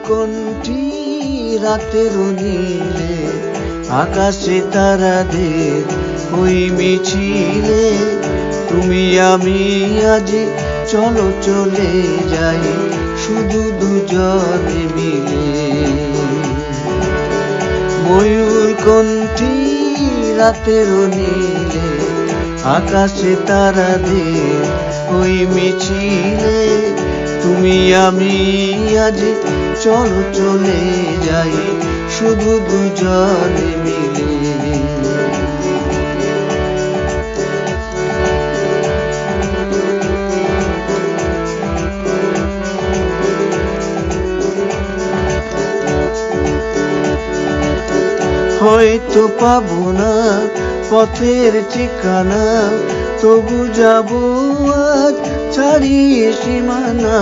কণ্ঠী রাতের নীলে, আকাশে তারাদের ওই মিছিলে, তুমি আমি আজ চলো চলে যাই শুধু দুজনে মিলে। ময়ূর কণ্ঠী রাতের নীলে, আকাশে তারাদের ওই মিছিলে, তুমি আমি আজ চলো চলে যাই শুধু দুজনে মিলে। হয়তো পাবো না পথের ঠিকানা, তবু যাবো আজ ছাড়িয়ে সীমানা।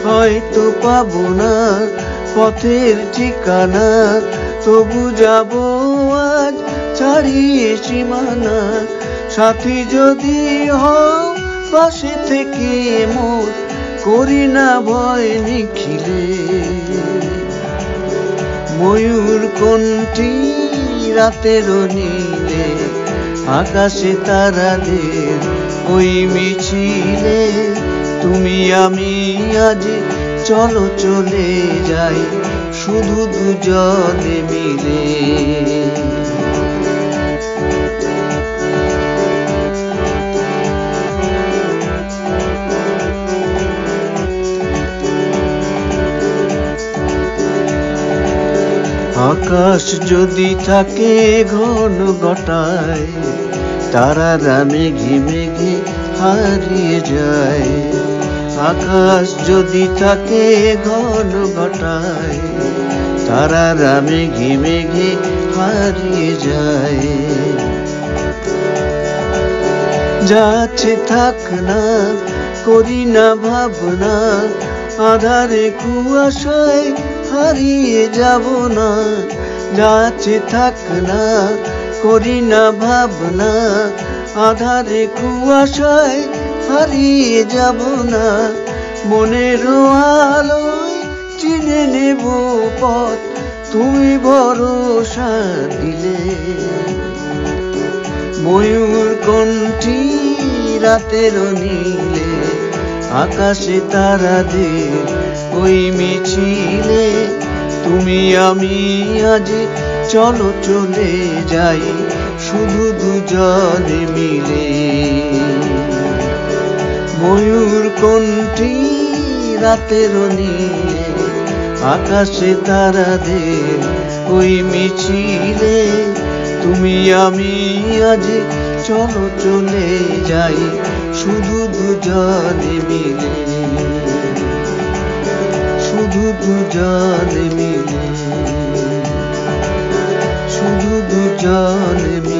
হয়তো পাবো না পথের ঠিকানা, তবু যাবো আজ ছাড়িয়ে সীমানা। সাথী যদি হও পাশে থেকে মোর, করি না ভয় নিখিলে। ময়ূর কণ্ঠী রাতের নীলে, আকাশে তারাদের ওই মিছিলে, তুমি আমি আজ চলো চলে যাই শুধু দুজনে মিলে। আকাশ যদি থাকে ঘন ঘটায়, তারারা মেঘে মেঘে হারিয়ে যায়। আকাশ যদি থাকে ঘন ঘটায়, তারারা মেঘে মেঘে হারিয়ে যায়। যাচ্ছে থাক না, করি না ভাবনা, আধারে কুয়াশায় হারিয়ে যাব না। যাচ্ছে থাক না, করি না ভাবনা, আধারে কুয়াশায় হারিয়ে যাব না। মনের আলোয় চিনে নেব পথ, তুমি ভরসা দিলে। ময়ূর কণ্ঠী রাতের নীলে, আকাশে তারাদের ওই মিছিলে, তুমি আমি আজ চলো চলে যাই শুধু দুজনে মিলে। ময়ূর কণ্ঠী রাতের নীলে, আকাশে তারাদের ওই মিছিলে, তুমি আমি আজ চলো চলে যাই শুধু দুজনে মিলে, শুধু দুজনে মিলে, শুধু দুজনে মিলে।